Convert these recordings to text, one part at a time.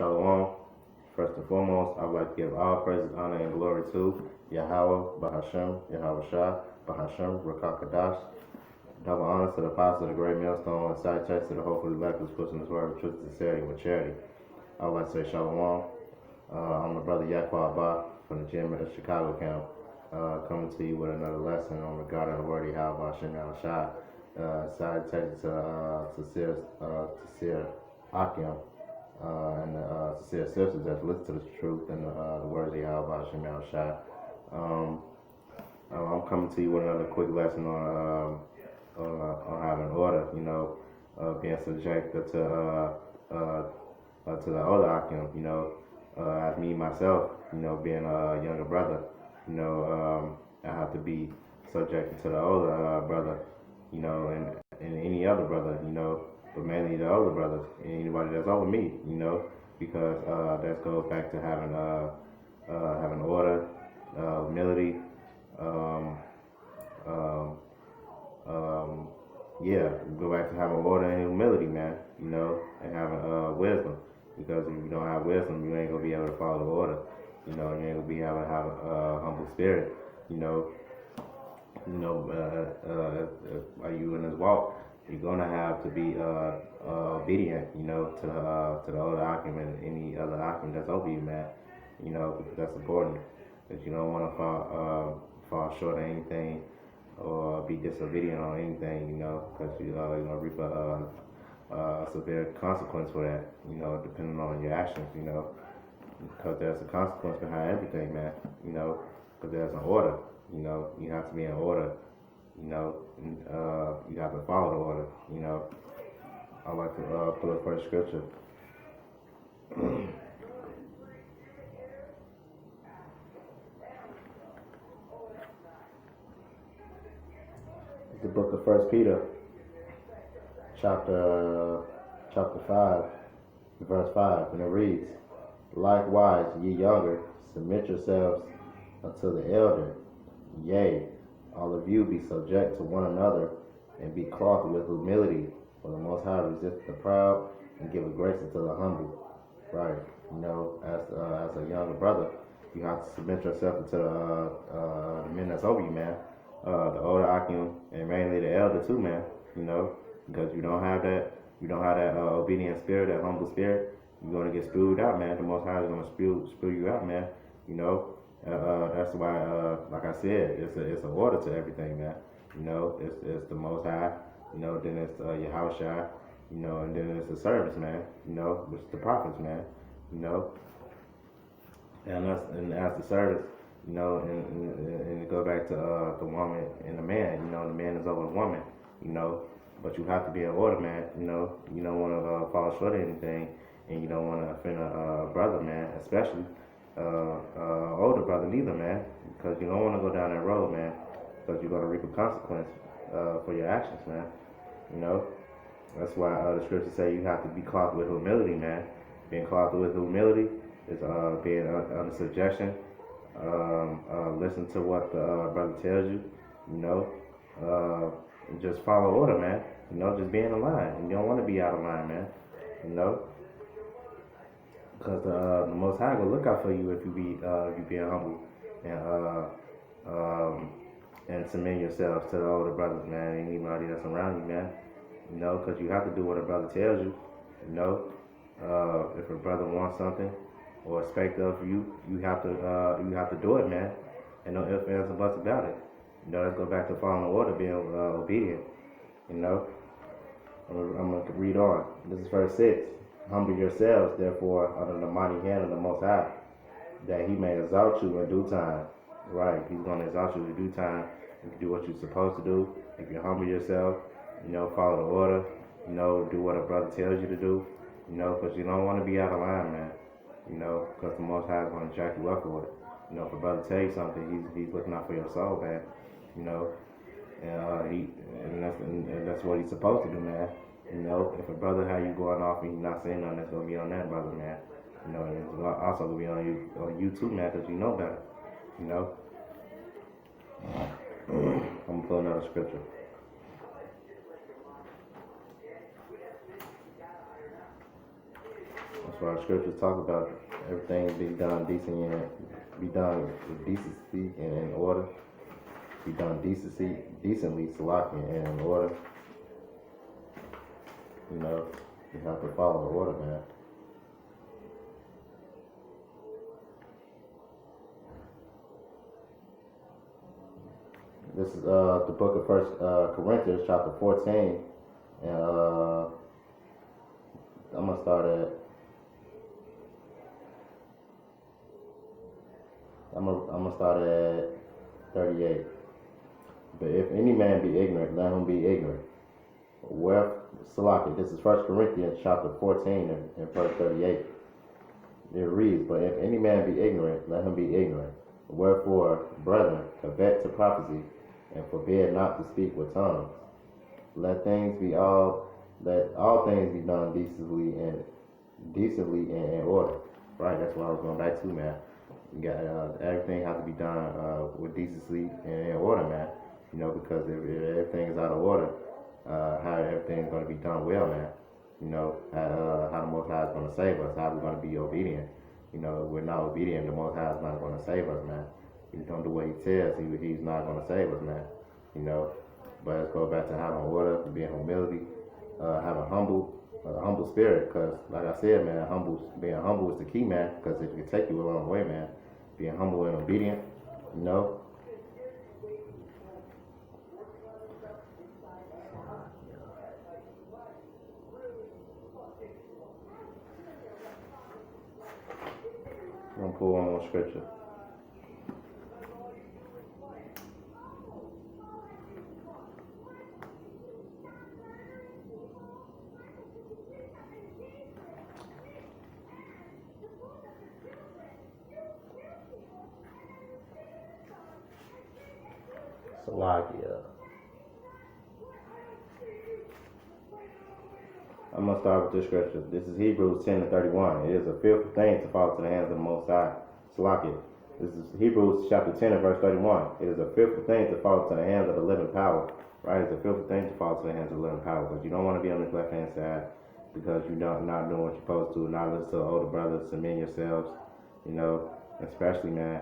Shalom. First and foremost, I would like to give all praises, honor, and glory to Yahweh, Bahashem, Yahweh Shah, Bahashem, Rakakadash. Double honor to the apostle of the great millstone and side checks to the hopefully elect who's pushing this word with truth, sincerity, and with charity. I would like to say Shalom. I'm the brother Yakwa Abba from the gym at the Chicago camp, coming to you with another lesson on regarding the word Yahweh Bahashem, Yahweh Shah. Side text to sincere ahchyam. And the sincere sisters that listen to the truth and the words of Yahweh Hashem Shai. I'm coming to you with another quick lesson on having order, being subjected to the older ahchyam, as me myself, being a younger brother, I have to be subjected to the older brother, and any other brother, but mainly the older brothers and anybody that's over me, because that goes back to having order, humility, go back to having order and humility, man, and having wisdom, because if you don't have wisdom, you ain't gonna be able to follow the order, you ain't gonna be able to have a humble spirit, are you in this walk? You're gonna have to be obedient, to the older ahchyam and any other ahchyam that's over you, man. Because that's important. Because you don't want to fall short of anything or be disobedient on anything, because you're gonna reap a severe consequence for that, depending on your actions, because there's a consequence behind everything, man. Because there's an order. You have to be in order. You have to follow the order, I like to pull up first scripture. It's the book of 1 Peter, chapter 5, verse 5, and it reads, "Likewise, ye younger, submit yourselves unto the elder. Yea, all of you be subject to one another, and be clothed with humility. For the Most High resisteth the proud, and giveth grace unto the humble." Right. As a younger brother, you have to submit yourself to the men that's over you, man. The older ahchyam, and mainly the elder too, man. Because you don't have that obedient spirit, that humble spirit, you're gonna get spewed out, man. The Most High is gonna spew you out, man. That's why, like I said, it's an order to everything, man. It's the Most High, then it's Yahweh Shai, and then it's the servants, man, which is the prophets, man, and as the servants, and it go back to the woman and the man, the man is over the woman, but you have to be in order, man, you don't want to fall short of anything, and you don't want to offend a brother, man, especially older brother neither, man, because you don't want to go down that road, man, because you're going to reap a consequence for your actions, man. That's why the scriptures say you have to be clothed with humility, man. Being clothed with humility is being under subjection. Listen to what the brother tells you, and just follow order, man. Just be in line. And you don't want to be out of line, man. Because the Most High will look out for you if you being humble and submit yourselves to the older brothers, man, and anybody that's around you, man. Because you have to do what a brother tells you. If a brother wants something or expect of you, you have to do it, man. And no ifs, ands, or buts about it. Let's go back to following the order, being obedient. I'm gonna read on. This is verse 6. "Humble yourselves, therefore, under the mighty hand of the Most High, that He may exalt you in due time." Right, He's gonna exalt you in due time if you do what you're supposed to do. If you humble yourself, follow the order, do what a brother tells you to do, because you don't want to be out of line, man. Because the Most High is gonna jack you up for it. If a brother tell you something, he's looking out for your soul, man. And that's what he's supposed to do, man. If a brother have you going off and he's not saying nothing, that's gonna be on that brother, man. And it's also gonna be on you too, man, because you know better. I'm gonna pull another scripture. why the scriptures talk about everything be done decently and be done with decency and in order. Be done decently, salaki, and in order. You know, you have to follow the order, man. This is the book of First Corinthians, chapter 14, and I'm gonna start at. I'm gonna start at 38. But if any man be ignorant, let him be ignorant. Well, Salaki, this is First Corinthians chapter 14 and verse 38. It reads, but if any man be ignorant, let him be ignorant. Wherefore, brethren, covet to prophecy, and forbid not to speak with tongues. Let all things be done decently and in order. Right, that's what I was going back to, man. You got everything has to be done with decency and in order, man. You know, because if everything is out of order, how everything's going to be done well, man. You know, how the Most High is going to save us, how we're going to be obedient. You know, if we're not obedient, the Most High is not going to save us, man. If we don't do what He tells, He's not going to save us, man. You know, but let's go back to having order, being humility, have a humble spirit. Because, like I said, man, being humble is the key, man. Because it can take you a long way, man. Being humble and obedient, you know. I'm gonna pull one more scripture. Salakia. I'm going to start with this scripture. This is Hebrews 10 and 31. It is a fearful thing to fall to the hands of the Most High. Salakia. This is Hebrews chapter 10 and verse 31. It is a fearful thing to fall to the hands of the living power. Right? It's a fearful thing to fall to the hands of the living power. Because you don't want to be on this left-hand side because you're not doing what you're supposed to. Not listen to the older brothers, submit yourselves. You know, especially, man.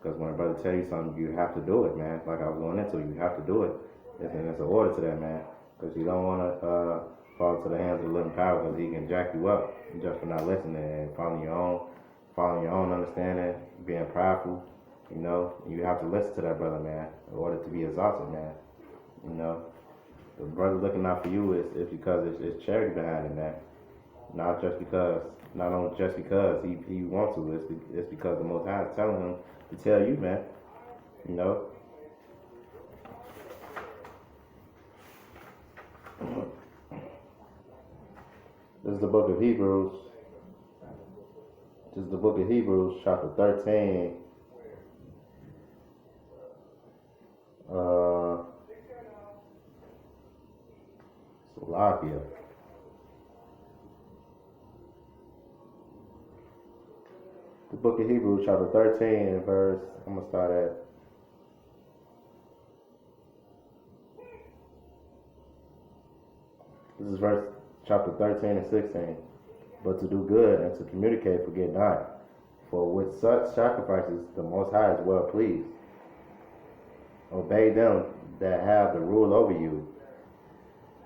Because when a brother tell you something, you have to do it, man. Like I was going into, you have to do it. And there's an order to that, man. Because you don't want to fall to the hands of the living power because he can jack you up just for not listening and following your own understanding, being prideful. You know, you have to listen to that brother, man, in order to be exalted, man. You know, the brother looking out for you is because it's charity behind it, man. Not only just because he wants to. It's because the Most High is telling him to tell you, man. You know. This is the book of Hebrews. This is the book of Hebrews, chapter 13. Salakia. The book of Hebrews, chapter 13, and verse, I'm going to start at this is verse chapter 13 and 16. But to do good and to communicate, forget not. For with such sacrifices the Most High is well pleased. Obey them that have the rule over you,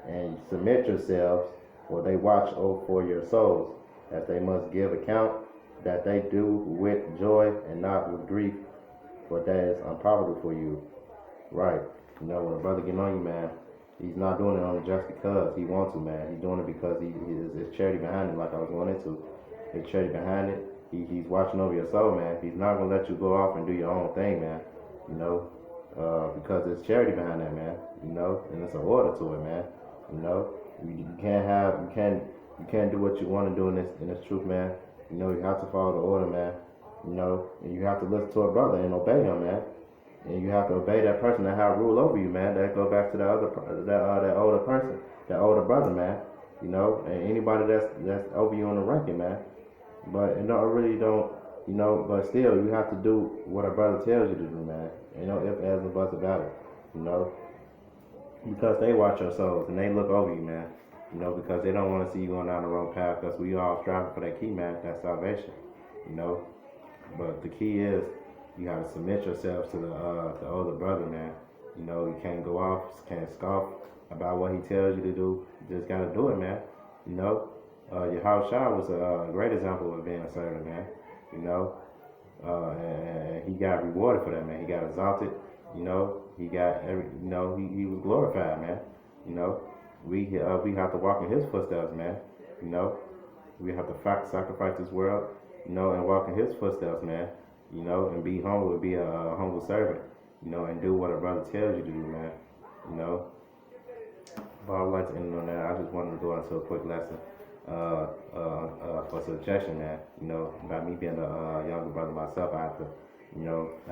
and submit yourselves, for they watch for your souls, as they must give account, that they do with joy and not with grief, for that is unprofitable for you. Right. You know, when a brother get on you, man, he's not doing it only just because he wants to, man. He's doing it because there's charity behind it, like I was going into. There's charity behind it. He's watching over your soul, man. He's not going to let you go off and do your own thing, man. You know, because there's charity behind that, man. You know, and it's an order to it, man. You know, you can't do what you want to do in this truth, man. You know, you have to follow the order, man. You know, and you have to listen to a brother and obey him, man. And you have to obey that person that have rule over you, man. That go back to that older person, that older brother, man. You know, and anybody that's over you on the ranking, man. But it really don't, you know. But still, you have to do what a brother tells you to do, man. You know, if as and buts about it, you know, because they watch your souls and they look over you, man. because they don't want to see you going down the wrong path, because we all striving for that key, man, that salvation, you know. But the key is you got to submit yourselves to the older brother, man. You can't go off, can't scoff about what he tells you to do. You just got to do it, man. Yahushua was a great example of being a servant, man. You know, and he got rewarded for that, man. He got exalted. He got he was glorified, man. You know, we have to walk in his footsteps, man. You know, we have to sacrifice this world, and walk in his footsteps, man. And be humble, be a humble servant, and do what a brother tells you to do, man. But I would like to end on that. I just wanted to go into a quick lesson for suggestion, man. About me being a younger brother myself, I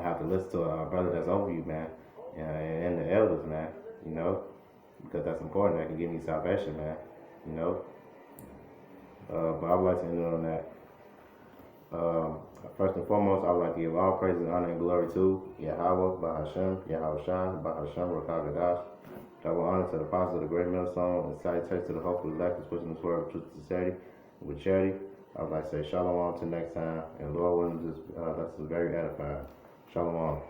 have to listen to a brother that's over you, man, and the elders, man. Because that's important. That can give me salvation, man. But I would like to end on that. First and foremost, I would like to give all praises, honor, and glory to Yahweh, Bahashem, Yahushua, Bahashem, Rakagadash. Double honor to the apostles of the great millstone, and salutations to the hopeful elect, pushing this word of truth and sincerity with charity. I would like to say shalom till next time, and Lord willing, let's be very edified. Shalom.